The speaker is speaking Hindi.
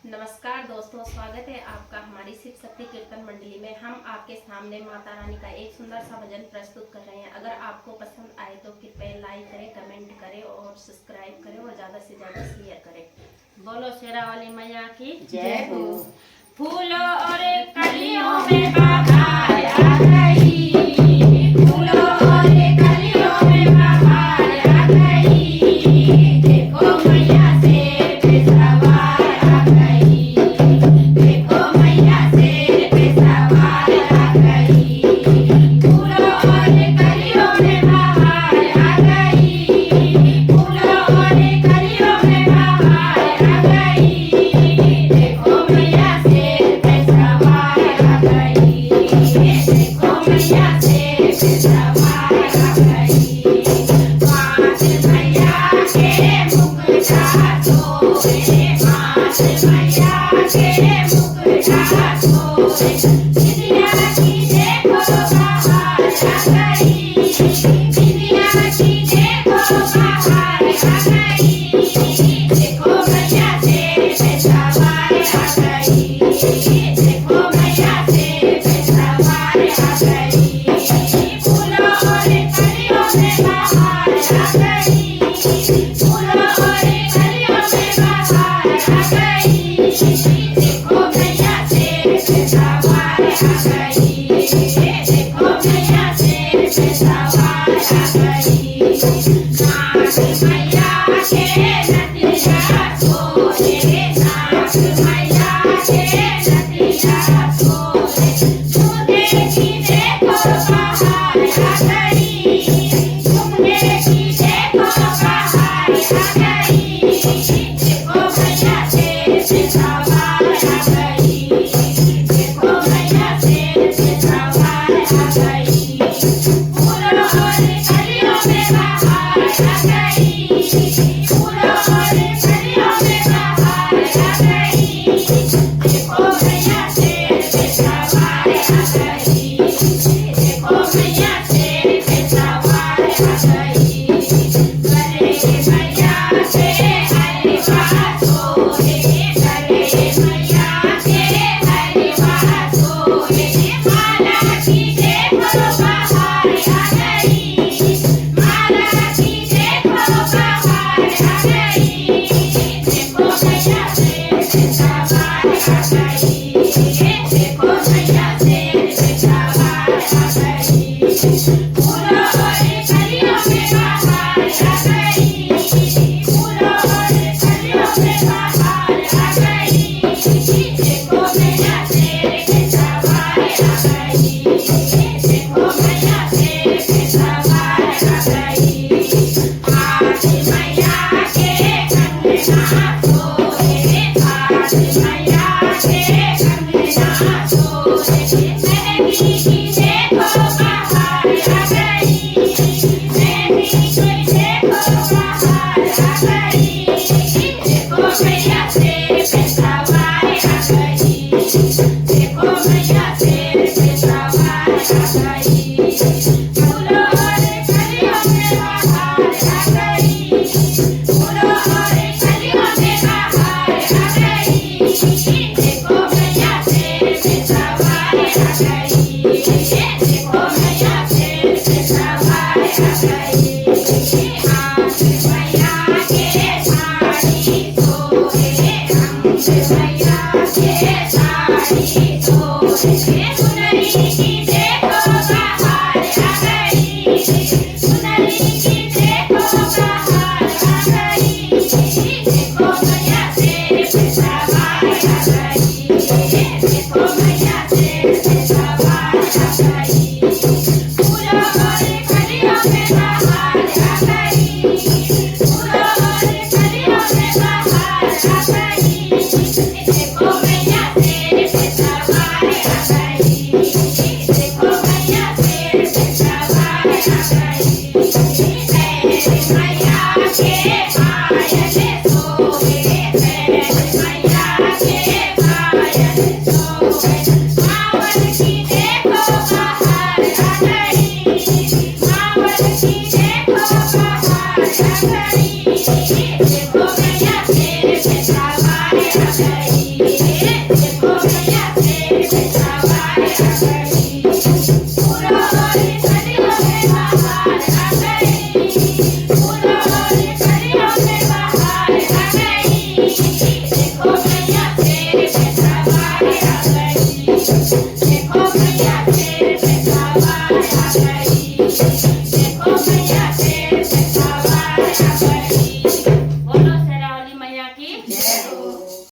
नमस्कार दोस्तों, स्वागत है आपका हमारी शिव शक्ति कीर्तन मंडली में। हम आपके सामने माता रानी का एक सुंदर सा भजन प्रस्तुत कर रहे हैं। अगर आपको पसंद आए तो कृपया लाइक करें, कमेंट करें और सब्सक्राइब करें और ज़्यादा से ज़्यादा शेयर करें। बोलो शेरा वाली मैया की जय हो। फूलों और कलियों में बहार आ गई, फूलों और कलियों में बहार आ गई। देखो मैया शेर पे सवार आ गई, देखो मैया शेर पे सवार आ गई। फूलों और कलियों में बहार आ गई, फूलों और कलियों में बहार आ गई। देखो मैया शेर पे सवार आ गई, देखो मैया शेर पे सवार आ गई। पाँच मैया के मुकुटा सोहे, पाँच मैया के मुकुटा सोहे। बिटिया की देखो बहार आ गई, बिटिया की देखो बहार आ गई। देखो मैया शेर पे सवार आ गई, देखो मैया शेर पे सवार आ गई। फूलों और कलियों में बहार आ गई, फूलों और कलियों में बहार आ गई। देखो मैया शेर पे सवार आ गई, देखो मैया शेर पे सवार आ गई। नाच मैया के नदिया सोहे, नाच मैया के नदिया सोहे। झूले की देखो बहार आ गई, झूले की देखो बहार आ गई। देखो मैया शेर पे सवार आ गई, देखो मैया शेर पे सवार आ गई। फूलों और कलियों में बहार आ गई, फूलों और कलियों में बहार आ गई। देखो मैया शेर पे सवार आ गई, देखो मैया शेर पे सवार आ गई। गले मैया के हलवा सोहे, गले मैया के हलवा सोहे। माला की देखो बहार आ गई, माला की देखो बहार आ गई। देखो मैया शेर पे सवार आ गई, देखो मैया शेर पे सवार आ गई। फूलों और कलियों में बहार आ गई, फूलों और कलियों में बहार आ गई। देखो मैया शेर पे सवार आ गई, देखो मैया शेर पे सवार आ गई। आज मैया के कंगना सोहे, आज मैया के कंगना सोहे। मेहंदी की देखो बहार आ गई, मेहंदी की देखो बहार आ गई। देखो मैया शेर पे सवार आ गई, देखो मैया शेर पे सवार आ गई। फूलों और कलियों में बहार आ गई, फूलों और कलियों में बहार आ गई। देखो मैया शेर पे सवार आ गई, देखो मैया शेर पे सवार आ गई। आज मैया के साड़ी सोहे, देखो मैया शेर पे सवार